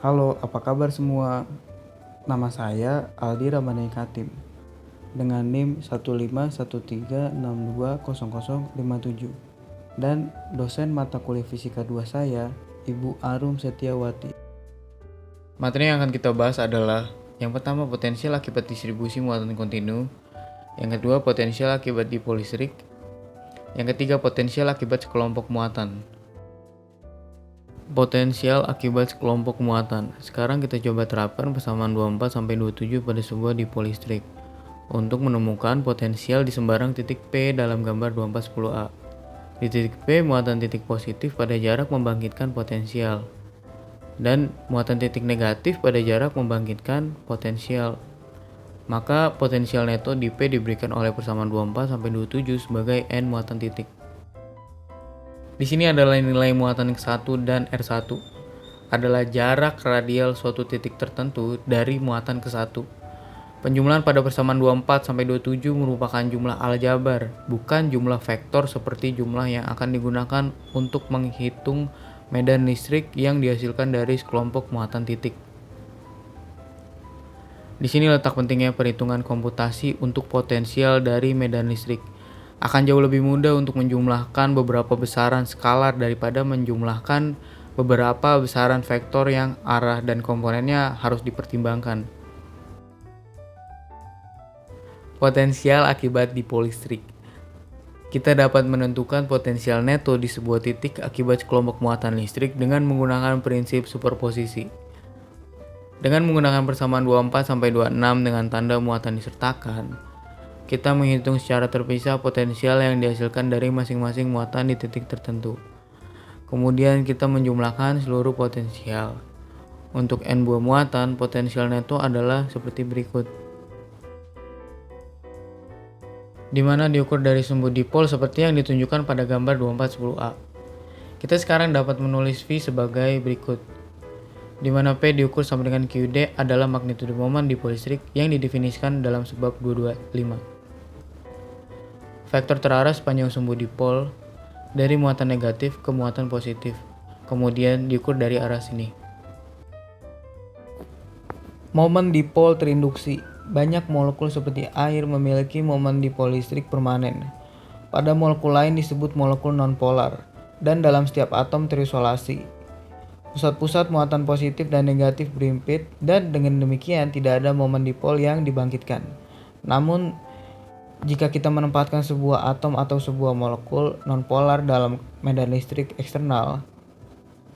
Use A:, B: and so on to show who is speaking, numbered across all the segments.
A: Halo, apa kabar semua? Nama saya Aldi Ramadhani Katim dengan NIM 15136200057 dan dosen mata kuliah Fisika 2 saya, Ibu Arum Setiawati. Materi yang akan kita bahas adalah yang pertama potensial akibat distribusi muatan kontinu, yang kedua potensial akibat dipol listrik, yang ketiga potensial akibat sekelompok muatan. Potensial akibat sekelompok muatan. Sekarang kita coba terapkan persamaan 24-27 pada sebuah dipol listrik untuk menemukan potensial di sembarang titik P dalam gambar 2410A. Di titik P, muatan titik positif pada jarak membangkitkan potensial dan muatan titik negatif pada jarak membangkitkan potensial. Maka potensial neto di P diberikan oleh persamaan 24-27 sebagai N muatan titik. Di sini adalah nilai muatan X1 dan R1 adalah jarak radial suatu titik tertentu dari muatan ke 1. Penjumlahan pada persamaan 24-27 merupakan jumlah aljabar, bukan jumlah vektor seperti jumlah yang akan digunakan untuk menghitung medan listrik yang dihasilkan dari sekelompok muatan titik. Di sini letak pentingnya perhitungan komputasi untuk potensial dari medan listrik. Akan jauh lebih mudah untuk menjumlahkan beberapa besaran skalar daripada menjumlahkan beberapa besaran vektor yang arah dan komponennya harus dipertimbangkan. Potensial akibat dipol listrik. Kita dapat menentukan potensial neto di sebuah titik akibat kelompok muatan listrik dengan menggunakan prinsip superposisi. Dengan menggunakan persamaan 24-26 dengan tanda muatan disertakan, kita menghitung secara terpisah potensial yang dihasilkan dari masing-masing muatan di titik tertentu. Kemudian kita menjumlahkan seluruh potensial. Untuk N buah muatan, potensial neto adalah seperti berikut. Di mana diukur dari sumbu dipol seperti yang ditunjukkan pada gambar 2410A. Kita sekarang dapat menulis V sebagai berikut. Di mana P diukur sama dengan QD adalah magnitudo momen dipol listrik yang didefinisikan dalam sebab 225. Vektor terarah sepanjang sumbu dipol dari muatan negatif ke muatan positif, kemudian diukur dari arah sini. Momen dipol terinduksi. Banyak molekul seperti air memiliki momen dipol listrik permanen. Pada molekul lain disebut molekul nonpolar, dan dalam setiap atom terisolasi. Pusat-pusat muatan positif dan negatif berhimpit, dan dengan demikian tidak ada momen dipol yang dibangkitkan. Namun, jika kita menempatkan sebuah atom atau sebuah molekul nonpolar dalam medan listrik eksternal,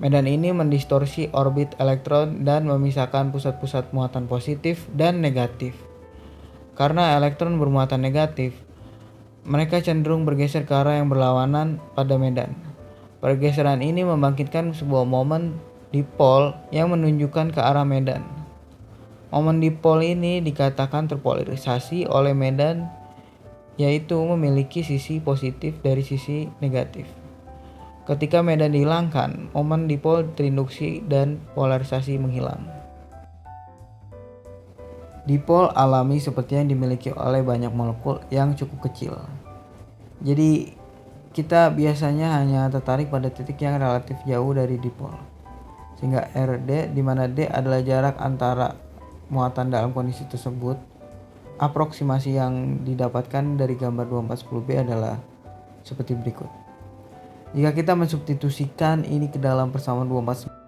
A: medan ini mendistorsi orbit elektron dan memisahkan pusat-pusat muatan positif dan negatif. Karena elektron bermuatan negatif, mereka cenderung bergeser ke arah yang berlawanan pada medan. Pergeseran ini membangkitkan sebuah momen dipol yang menunjukkan ke arah medan. Momen dipol ini dikatakan terpolarisasi oleh medan, yaitu memiliki sisi positif dari sisi negatif. Ketika medan dihilangkan, momen dipol terinduksi dan polarisasi menghilang. Dipol alami seperti yang dimiliki oleh banyak molekul yang cukup kecil. Jadi kita biasanya hanya tertarik pada titik yang relatif jauh dari dipol. Sehingga RD, di mana D adalah jarak antara muatan dalam kondisi tersebut. Aproksimasi yang didapatkan dari gambar 2410B adalah seperti berikut. Jika kita mensubstitusikan ini ke dalam persamaan 24-29,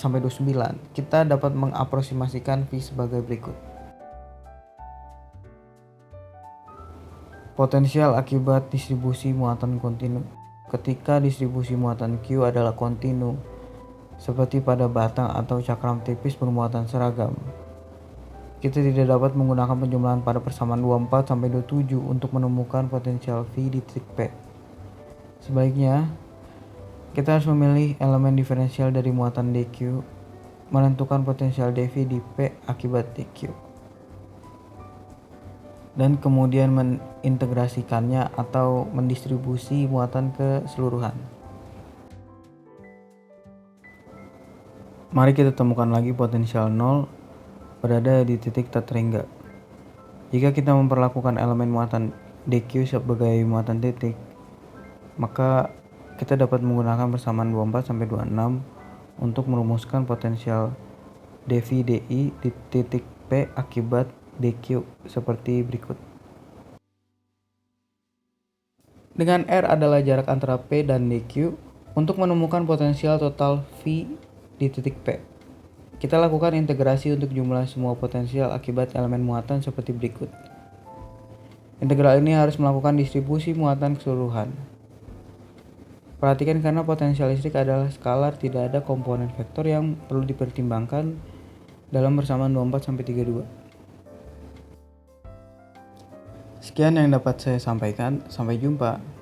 A: kita dapat mengaproksimasikan V sebagai berikut. Potensial akibat distribusi muatan kontinu. Ketika distribusi muatan Q adalah kontinu, seperti pada batang atau cakram tipis bermuatan seragam, kita tidak dapat menggunakan penjumlahan pada persamaan 24-27 untuk menemukan potensial V di titik P. Sebaliknya, kita harus memilih elemen diferensial dari muatan dQ, menentukan potensial dV di P akibat dQ, dan kemudian mengintegrasikannya atau mendistribusi muatan keseluruhan. Mari kita temukan lagi potensial 0 berada di titik tak terhingga. Jika kita memperlakukan elemen muatan dQ sebagai muatan titik, maka kita dapat menggunakan persamaan 24-26 untuk merumuskan potensial devi di di titik P akibat dq seperti berikut. Dengan R adalah jarak antara P dan dq, untuk menemukan potensial total V di titik P, kita lakukan integrasi untuk jumlah semua potensial akibat elemen muatan seperti berikut. Integral ini harus melakukan distribusi muatan keseluruhan. Perhatikan karena potensial listrik adalah skalar, tidak ada komponen vektor yang perlu dipertimbangkan dalam persamaan 24-32. Sekian yang dapat saya sampaikan, sampai jumpa.